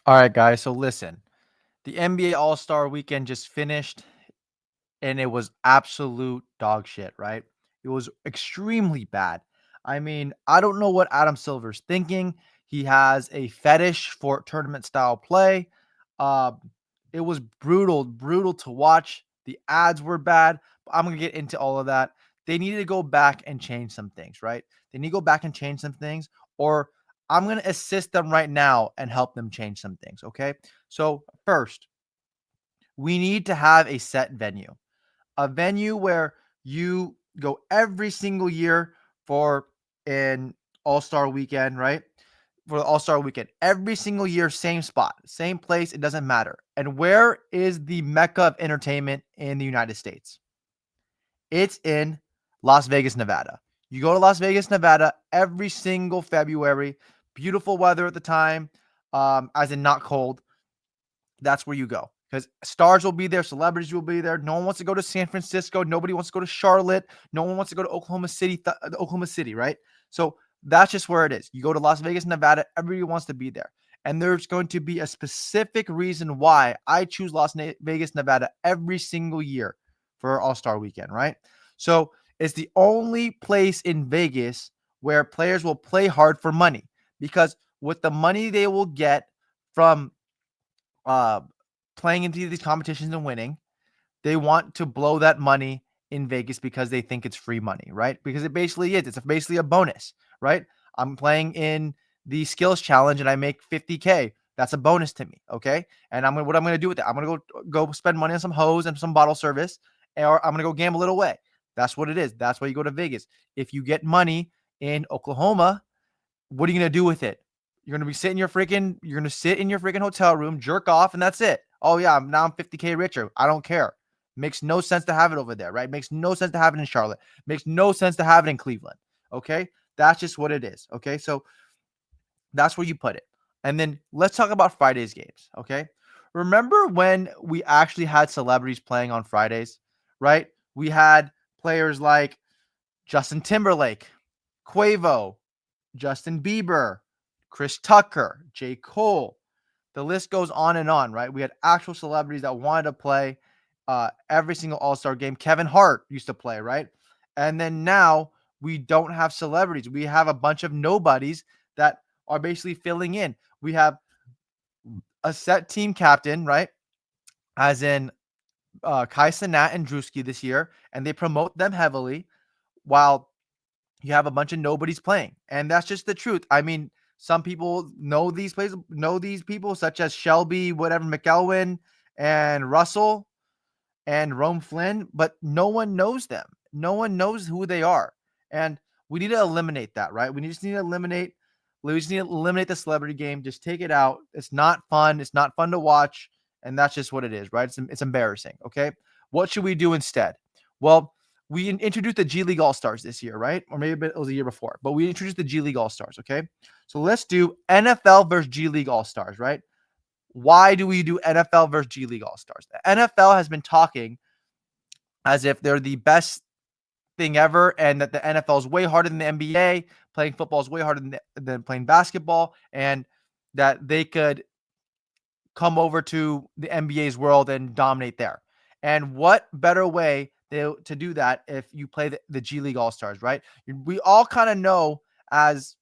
All right, guys. So listen, the NBA All Star Weekend just finished, and it was absolute dog shit. Right? It was extremely bad. I mean, I don't know what Adam Silver's thinking. He has a fetish for tournament style play. Uh, it was brutal, brutal to watch. The ads were bad. But I'm gonna get into all of that. They need to go back and change some things, right? They need to go back and change some things, or I'm gonna assist them right now and help them change some things. Okay. So first, we need to have a venue where you go every single year for an all-star weekend, right? For the all-star weekend, every single year, same spot, same place, it doesn't matter. And where is the mecca of entertainment in the United States? It's in Las Vegas, Nevada. You go to Las Vegas, Nevada every single February. Beautiful weather at the time, as in not cold. That's where you go because stars will be there, celebrities will be there. No one wants to go to San Francisco. Nobody wants to go to Charlotte. No one wants to go to Oklahoma City, right? So that's just where it is. You go to Las Vegas, Nevada. Everybody wants to be there, and there's going to be a specific reason why I choose Vegas, Nevada every single year for All Star Weekend, right? So it's the only place in Vegas where players will play hard for money because with the money they will get from uh, playing into these competitions and winning, they want to blow that money in Vegas because they think it's free money, right? Because it basically is. It's basically a bonus, right? I'm playing in the skills challenge and I make 50K. That's a bonus to me, okay? And what I'm gonna do with that? I'm gonna go spend money on some hose and some bottle service, or I'm gonna go gamble it away. That's what it is. That's why you go to Vegas. If you get money in Oklahoma, what are you gonna do with it? You're gonna sit in your freaking hotel room, jerk off, and that's it. Oh yeah, I'm 50K richer. I don't care. Makes no sense to have it over there, right? Makes no sense to have it in Charlotte. Makes no sense to have it in Cleveland. Okay. That's just what it is. Okay. So that's where you put it. And then let's talk about Friday's games. Okay. Remember when we actually had celebrities playing on Fridays, right? We had players like Justin Timberlake, Quavo, Justin Bieber, Chris Tucker, J. Cole. The list goes on, right? We had actual celebrities that wanted to play every single All Star game. Kevin Hart used to play, right? And then now we don't have celebrities. We have a bunch of nobodies that are basically filling in. We have a set team captain, right? As in Kai Cenat and Drewski this year, and they promote them heavily while you have a bunch of nobodies playing. And that's just the truth. I mean, some people know these people, such as Shelby, whatever, McElwain, and Russell and Rome Flynn, but no one knows them. No one knows who they are. And we need to eliminate that, right? We just need to eliminate the celebrity game. Just take it out. It's not fun. It's not fun to watch. And that's just what it is, right? It's embarrassing. Okay. What should we do instead? Well, we introduced the G League All Stars this year, right? Or maybe it was a year before, but we introduced the G League All Stars. Okay. So let's do NFL versus G League All Stars, right? Why do we do NFL versus G League All Stars? The NFL has been talking as if they're the best thing ever and that the NFL is way harder than the NBA. Playing football is way harder than playing basketball, and that they could come over to the NBA's world and dominate there. And what better way to do that if you play the G League All Stars, right? We all kind of know as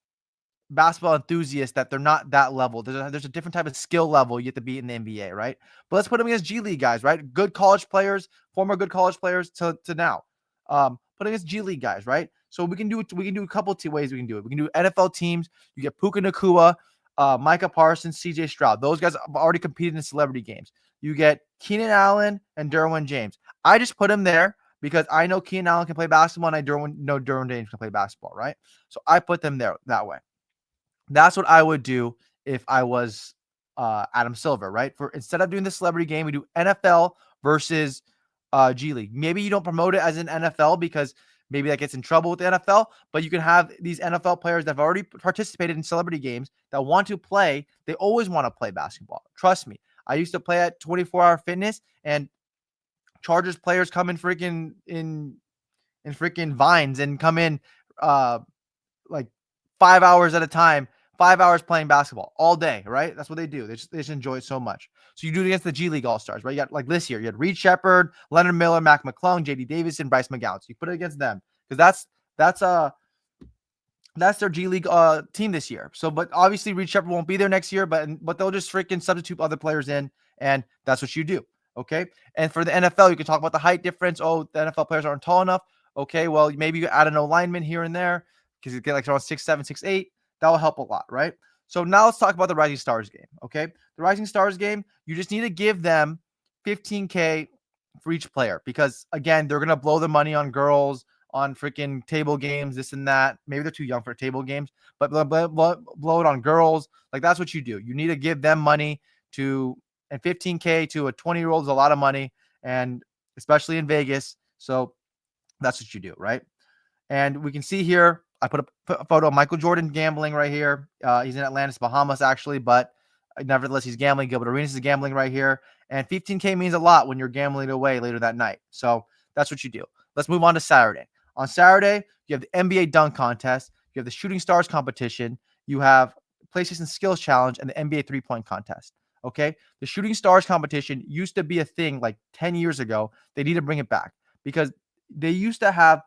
basketball enthusiasts that they're not that level. There's a different type of skill level you have to be in the NBA, right? But let's put them against G League guys, right? Good college players, former good college players to now. Put against G League guys, right? So we can do a couple of ways we can do it. We can do NFL teams. You get Puka Nakua, Micah Parsons, CJ Stroud. Those guys have already competed in celebrity games. You get Keenan Allen and Derwin James. I just put him there because I know Keenan Allen can play basketball and I know Derwin James can play basketball, right? So I put them there that way. That's what I would do if I was Adam Silver, right? For instead of doing the celebrity game, we do NFL versus G League. Maybe you don't promote it as an NFL because maybe that gets in trouble with the NFL, but you can have these NFL players that have already participated in celebrity games that want to play. They always want to play basketball. Trust me. I used to play at 24-hour fitness and Chargers players come in freaking vines and come in uh like 5 hours at a time 5 hours playing basketball all day, right? That's what they do. They just enjoy it so much. So you do it against the G League All Stars, right? You got like this year, you had Reed Shepherd, Leonard Miller, Mac McClung, JD Davison, Bryce McGowan. So you put it against them because that's their G League team this year. So, but obviously Reed Shepherd won't be there next year, but they'll just freaking substitute other players in, and that's what you do. Okay. And for the NFL, you can talk about the height difference. Oh, the NFL players aren't tall enough. Okay, well, maybe you add an O lineman here and there because you get like around 6'7", 6'8". That will help a lot, right? So now let's talk about the Rising Stars game. Okay. The Rising Stars game, you just need to give them 15K for each player because again, they're gonna blow the money on girls, on freaking table games, this and that. Maybe they're too young for table games, but blow it on girls. Like that's what you do. You need to give them money to, and 15K to a 20-year-old is a lot of money, and especially in Vegas. So that's what you do, right? And we can see here, I put a photo of Michael Jordan gambling right here. He's in Atlantis, Bahamas, actually, but nevertheless, he's gambling. Gilbert Arenas is gambling right here. And 15K means a lot when you're gambling away later that night. So that's what you do. Let's move on to Saturday. On Saturday, you have the NBA dunk contest. You have the Shooting Stars competition. You have PlayStation Skills Challenge and the NBA three-point contest. Okay? The Shooting Stars competition used to be a thing like 10 years ago. They need to bring it back because they used to have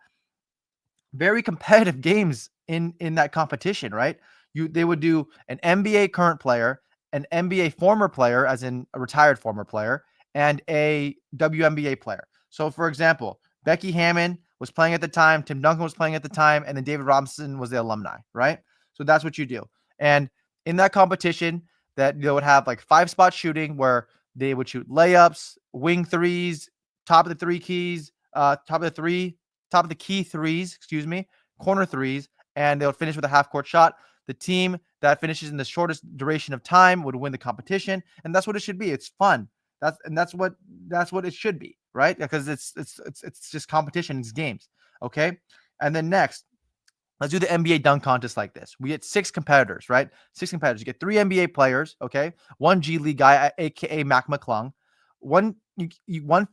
very competitive games in that competition, right? They would do an NBA current player, an NBA former player, as in a retired former player, and a WNBA player. So, for example, Becky Hammon was playing at the time, Tim Duncan was playing at the time, and then David Robinson was the alumni, right? So that's what you do. And in that competition, that they would have like 5-spot shooting where they would shoot layups, wing threes, top of the three keys, top of the key threes, excuse me, corner threes, and they'll finish with a half court shot. The team that finishes in the shortest duration of time would win the competition, and that's what it should be. It's fun. That's what it should be, right? Because it's just competition, it's games. Okay. And then next, let's do the NBA dunk contest like this. We get 6 competitors, right? 6 competitors. You get 3 NBA players, okay? 1 G League guy, aka Mac McClung, one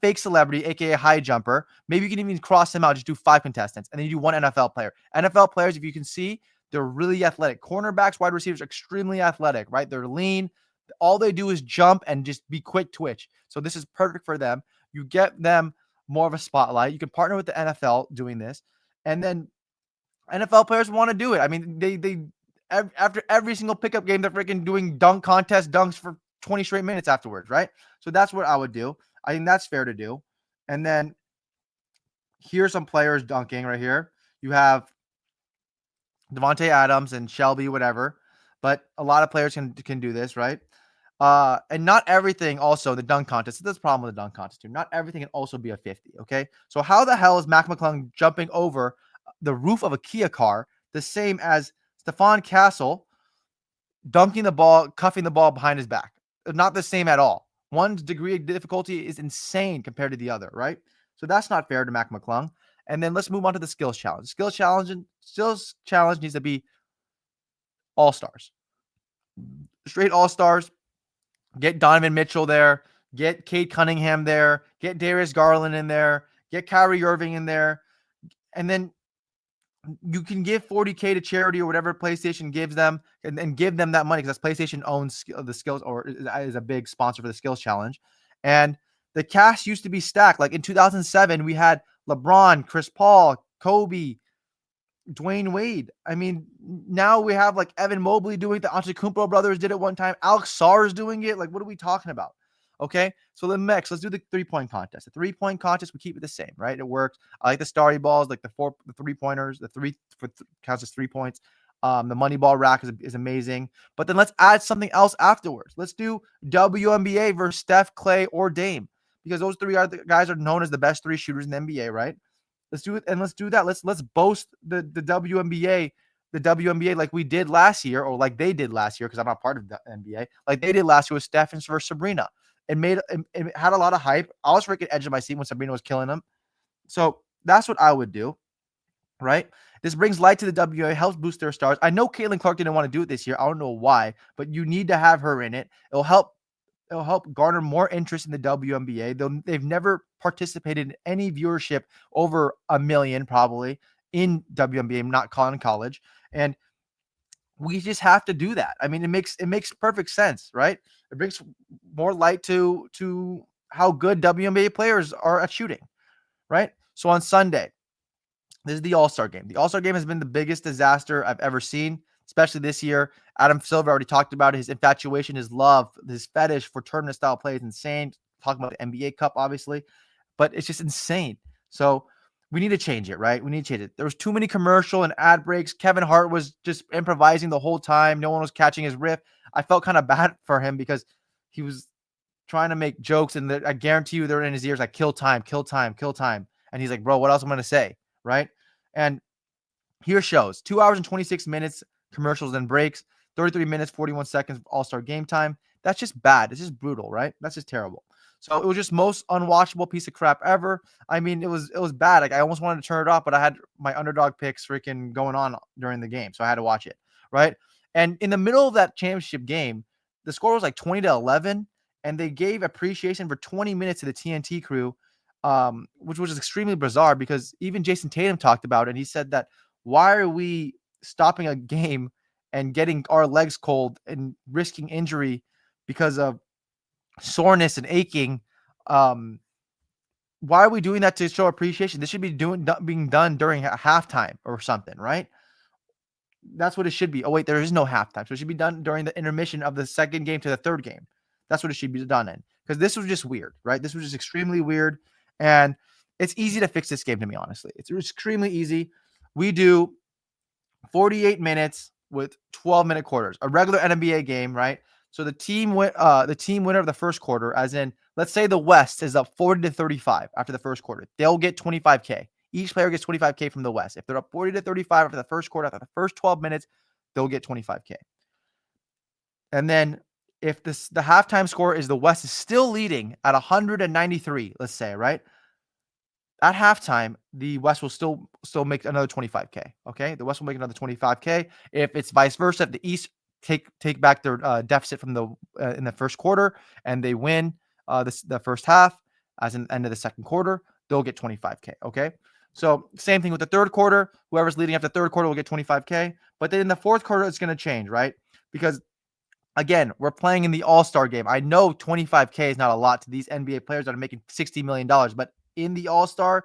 fake celebrity, aka high jumper. Maybe you can even cross them out, just do 5 contestants, and then you do 1 NFL player. NFL players, if you can see, they're really athletic. Cornerbacks, wide receivers, extremely athletic, right? They're lean. All they do is jump and just be quick twitch. So this is perfect for them. You get them more of a spotlight. You can partner with the NFL doing this, and then NFL players want to do it. I mean, they after every single pickup game, they're freaking doing dunk contest dunks for 20 straight minutes afterwards, right? So that's what I would do. I think that's fair to do. And then here's some players dunking right here. You have Devontae Adams and Shelby, whatever. But a lot of players can do this, right? And not everything also the dunk contest. That's the problem with the dunk contest too. Not everything can also be a 50. Okay. So how the hell is Mac McClung jumping over the roof of a Kia car the same as Stephon Castle dunking the ball, cuffing the ball behind his back? Not the same at all. One's degree of difficulty is insane compared to the other, right? So that's not fair to Mac McClung. And then let's move on to the skills challenge. Skills challenge needs to be all stars, straight all stars. Get Donovan Mitchell there. Get Cade Cunningham there. Get Darius Garland in there. Get Kyrie Irving in there. And then you can give 40K to charity or whatever PlayStation gives them and give them that money because PlayStation owns the skills or is a big sponsor for the skills challenge. And the cast used to be stacked. Like in 2007, we had LeBron, Chris Paul, Kobe, Dwayne Wade. I mean, now we have like Evan Mobley doing it. The Antetokounmpo brothers did it one time. Alex Sarr is doing it. Like, what are we talking about? Okay, so the next, let's do the 3-point contest. The 3-point contest, we keep it the same, right? It works. I like the starry balls, like the 3-pointers. The counts as 3 points. The money ball rack is amazing. But then let's add something else afterwards. Let's do WNBA versus Steph, Clay, or Dame because those 3 guys are known as the best 3 shooters in the NBA, right? Let's do it, and let's do that. Let's boast the WNBA like we did last year, or like they did last year, because I'm not part of the NBA. Like they did last year with Steph versus Sabrina. It had a lot of hype. I was freaking edge of my seat when Sabrina was killing them. So that's what I would do, right? This brings light to the WNBA, helps boost their stars. I know Caitlin Clark didn't want to do it this year. I don't know why, but you need to have her in it. It'll help garner more interest in the WNBA. They've never participated in any viewership over 1 million probably in WNBA, not calling college. And We just have to do that. I mean, it makes perfect sense, right? It brings more light to how good WNBA players are at shooting, right? So on Sunday, this is the All-Star game. The All-Star game has been the biggest disaster I've ever seen, especially this year. Adam Silver already talked about it. His infatuation, his love, his fetish for tournament style play is insane. Talking about the NBA Cup, obviously, but it's just insane. So we need to change it, right? We need to change it. There was too many commercial and ad breaks. Kevin Hart was just improvising the whole time. No one was catching his riff. I felt kind of bad for him because he was trying to make jokes, and I guarantee you they're in his ears like kill time, kill time, kill time. And he's like, bro, what else am I gonna say? Right. And here shows 2 hours and 26 minutes, commercials and breaks, 33 minutes, 41 seconds, all-star game time. That's just bad. It's just brutal, right? That's just terrible. So it was just most unwatchable piece of crap ever. I mean, it was bad. Like I almost wanted to turn it off, but I had my underdog picks freaking going on during the game, so I had to watch it, right? And in the middle of that championship game, the score was like 20-11, and they gave appreciation for 20 minutes to the TNT crew, which was extremely bizarre because even Jason Tatum talked about it. And he said that why are we stopping a game and getting our legs cold and risking injury because of soreness and aching? Um, why are we doing that to show appreciation? This should be being done during halftime or something, right? That's what it should be. Oh wait, there is no halftime, so it should be done during the intermission of the second game to the third game. That's what it should be done in, because this was just weird, right? This was just extremely weird, and it's easy to fix this game. To me, honestly, it's extremely easy. We do 48 minutes with 12-minute quarters, a regular NBA game, right? So the team winner of the first quarter, as in, let's say the West is up 40-35 after the first quarter, they'll get 25K. Each player gets 25K from the West. If they're up 40-35 after the first quarter, after the first 12 minutes, they'll get 25K. And then if the halftime score is the West is still leading at 193, let's say, right? At halftime, the West will still make another 25K. Okay, the West will make another 25K. If it's vice versa, if the East take back their deficit from the in the first quarter and they win the first half, as in the end of the second quarter, they'll get 25K. Okay, so same thing with the third quarter. Whoever's leading after the third quarter will get 25K. But then in the fourth quarter, it's going to change, right? Because again, we're playing in the All-Star game. I know 25K is not a lot to these NBA players that are making $60 million, but in the All-Star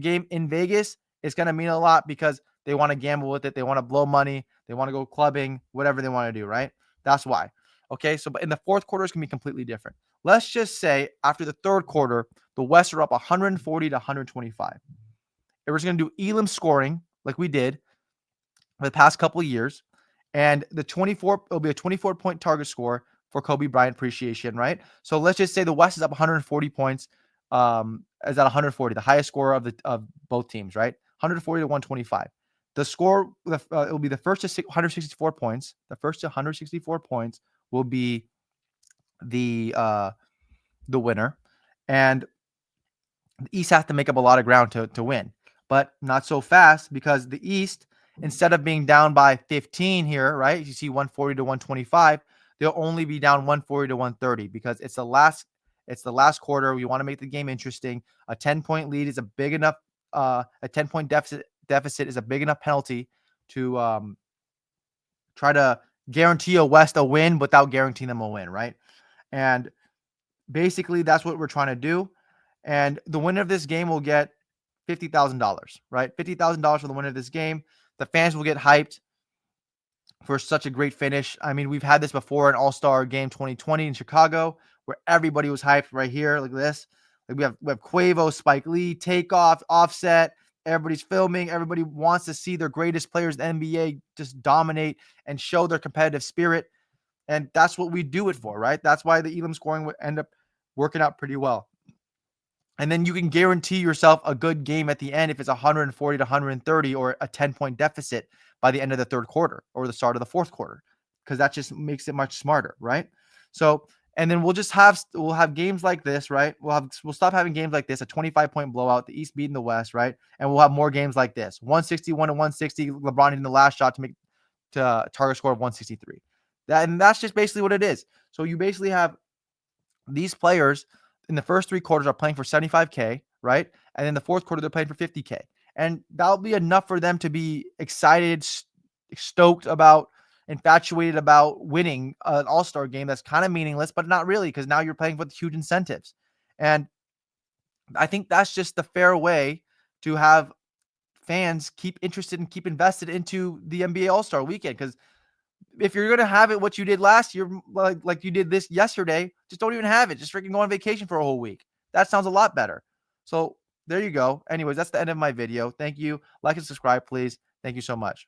game in Vegas, it's going to mean a lot because they want to gamble with it. They want to blow money. They want to go clubbing, whatever they want to do, right? That's why. Okay, so but in the fourth quarter, it's going to be completely different. Let's just say after the third quarter, the West are up 140 to 125. We're just going to do Elam scoring like we did for the past couple of years. And it'll be a 24-point target score for Kobe Bryant appreciation, right? So let's just say the West is up 140 points, is at 140, the highest score of both teams, right? 140 to 125. The score, it will be the first to 164 points. The first to 164 points will be the winner, and the East have to make up a lot of ground to win, but not so fast because the East, instead of being down by 15 here, right? You see 140 to 125, they'll only be down 140 to 130 because it's the last quarter. We want to make the game interesting. A 10-point lead is a big enough a 10-point deficit is a big enough penalty to try to guarantee a West a win without guaranteeing them a win, right? And basically that's what we're trying to do. And the winner of this game will get $50,000, right? $50,000 for the winner of this game. The fans will get hyped for such a great finish. I mean, we've had this before in All-Star Game 2020 in Chicago, where everybody was hyped right here, like this. Like we have Quavo, Spike Lee, Takeoff, Offset. Everybody's filming. Everybody wants to see their greatest players in the NBA just dominate and show their competitive spirit. And that's what we do it for, right? That's why the Elam scoring would end up working out pretty well. And then you can guarantee yourself a good game at the end if it's 140 to 130 or a 10-point deficit by the end of the third quarter or the start of the fourth quarter, because that just makes it much smarter, right? So, and then we'll have games like this, right? We'll stop having games like this, a 25-point blowout, the East beating the West, right? And we'll have more games like this, 161 to 160, LeBron hitting the last shot to make to target score of 163. That's just basically what it is. So you basically have these players in the first three quarters are playing for 75K, right? And in the fourth quarter, they're playing for 50K. And that'll be enough for them to be excited, stoked about infatuated about winning an all-star game that's kind of meaningless, but not really, because now you're playing with huge incentives. And I think that's just the fair way to have fans keep interested and keep invested into the NBA All-Star weekend. Because if you're gonna have it what you did last year, like you did this yesterday, just don't even have it. Just freaking go on vacation for a whole week. That sounds a lot better. So there you go. Anyways, that's the end of my video. Thank you. Like and subscribe, please. Thank you so much.